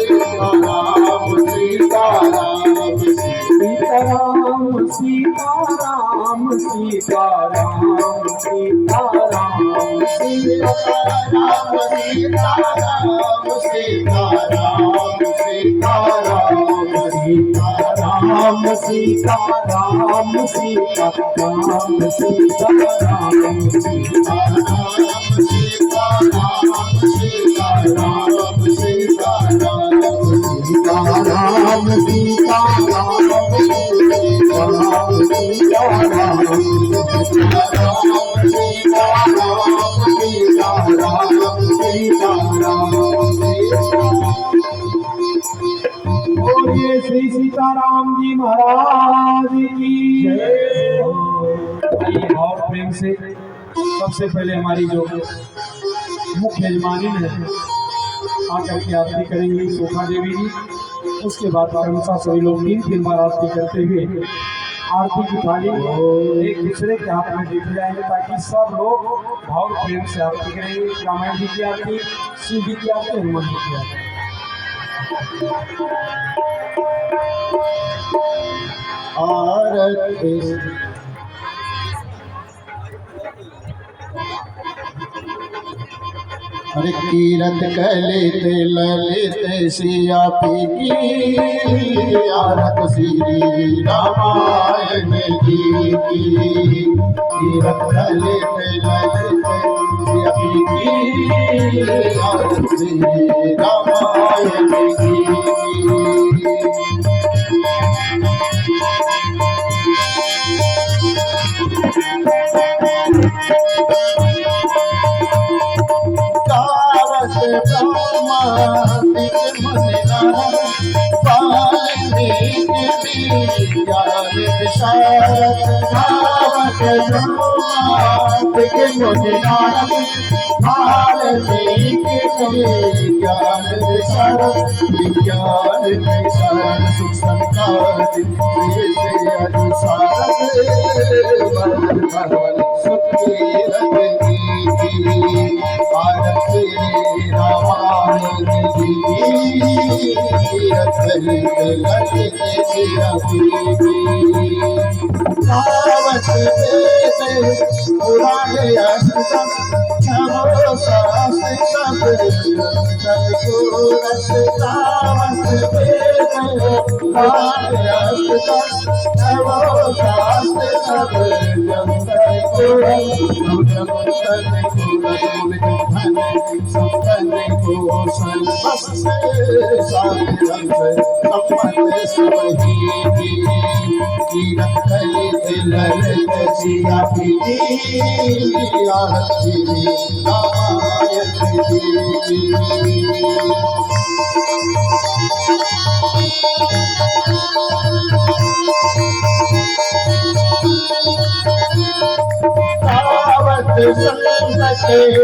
सीताराम सीताराम सीताराम सीताराम सीताराम सीताराम सीताराम सीताराम सीताराम सीताराम सीताराम सीताराम सीताराम सीताराम बोलिए श्री सीताराम जी महाराज की जय। और प्रेम से सबसे पहले हमारी जो मुख्य यजमानी है आकर के आरती करेंगी सोखा देवी जी। उसके बाद क्रमशः सभी लोग 3 बार आरती करते हुए आरती की थाली एक दूसरे के हाथ में देख जाएंगे ताकि सब लोग भाव प्रेम से आरती करेंगे। रामायण जी की आरती, शिव जी की आरती, हनुमान जी की आरती। आरती हरे कीरत कलित ललित सिया की आरत श्री रामायण जी की। कीरत कलित ललित सिया की आरत श्री रामायण जी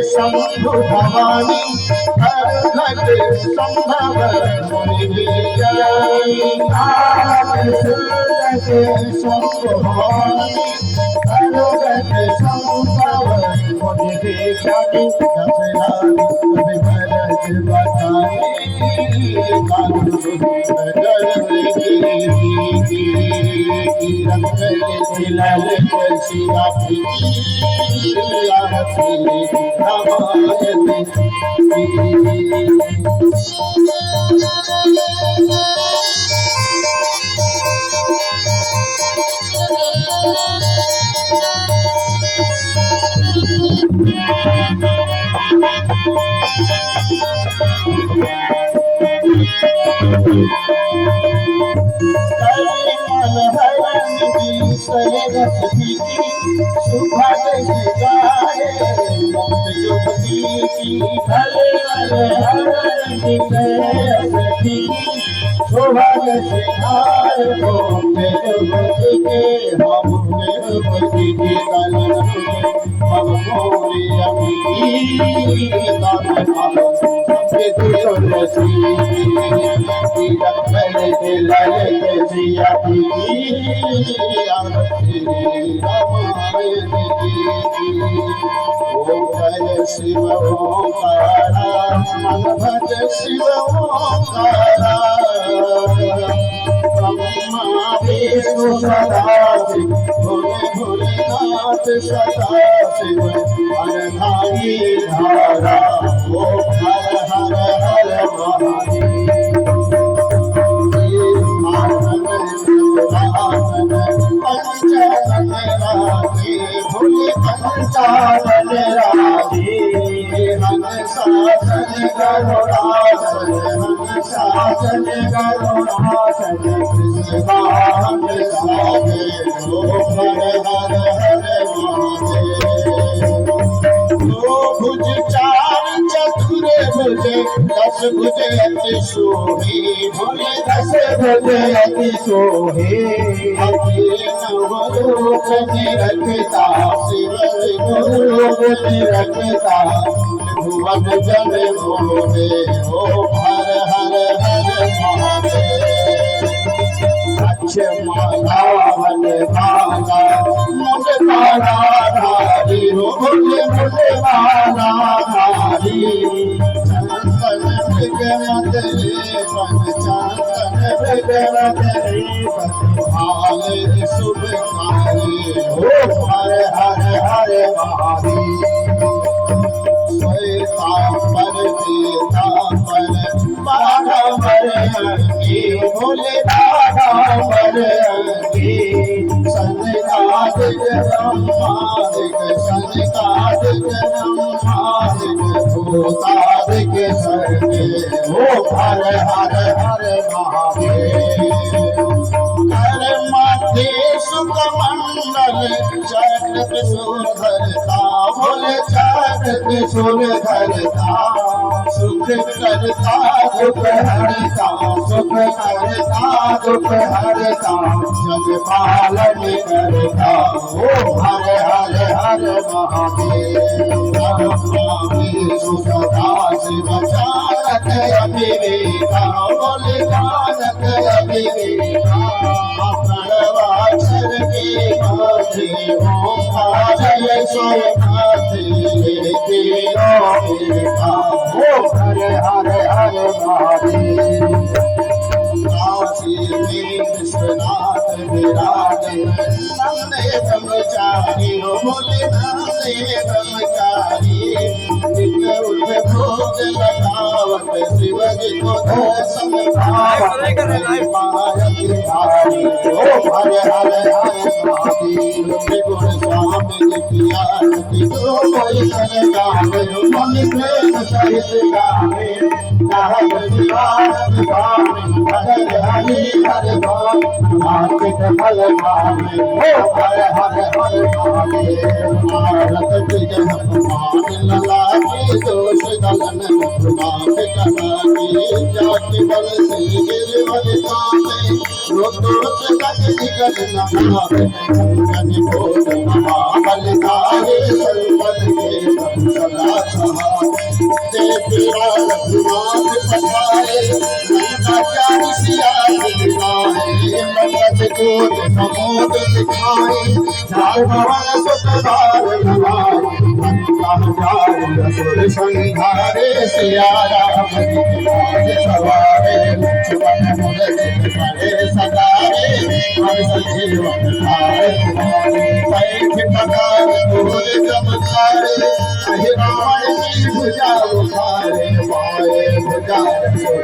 शंभु भवानी हर घट संभव शंभु भवानी हर घट संभव जय शिव ओंकारा मन भज शिव ओंकारा ब्रह्मा विष्णु सदा शिव भोले भोलेनाथ सदा शिव अनधारी धारा ओम हर हर हर पंचानन राधे हन शासन करुणासन हन शासन करुणासन कृष्ण गान सागे ओम हर हर हर महादेव दो भुज चार चतुर भुज दस भुज अति सोहे भोले दस भुज अति सोहे अति नवलोक निरखता शिव गुरुलोक निरखता भुवन जन मोहे ओम हर हर हर महादेव माला मन माला मुझ माला धारी हो मुझे माला धारी चंदन मृग मदले पन चंदन मृग मदले पन भाले शुभ काले हो हर हर हर महादेव श्वेतांबर पीतांबर बाघंबर अंगी भोले बाघंबर अंगी सनकादिक ब्रह्मादिक सनकादिक ब्रह्मादिक भूतादिक सर्वे हो हर हर हर महादेव कर माथे सुख मंडल चक्र त्रिशूल धरता भोले चक्र त्रिशूल धरता सुख करता दुख हरता सुख करता दुख हरता जग पालन करता ओ हर हर हर महादेव सदा शिव चारक अभिवेका बोले चारक अभिवेका प्रणवाक्षर के माथे ओंकार जय सोमनाथ लेके रोका ओ हर हर हर महादेव काशी में विश्वनाथ विराजे नंदे ब्रह्मचारी हो बोले नंदे ब्रह्मचारी नित्य उठ भोग लगावत शिव जी को दर्शन भावत मारती धारी ओ हर हर हर महादेव गुण स्वामी की आरती जो कोई कर गावे मन प्रेम सहित गावे कहत शिवानंद स्वामी हर हरि हर भाव मार्ग फल पावे ओ हर हर हर महादेव भारत विजय मान लला के दोष दलन माफ कला की जाति बल से गिरवल ताते रोदोष तक निकट न आवे जन बोध महाबल धारे संबल के सदा सहा तेरा रघुनाथ पठाए नंदाचार्य सिया दिखाए मंगल कोट समोद दिखाए चार भवन सुख बार भवाए असुर संहारे सिया राम जी सवार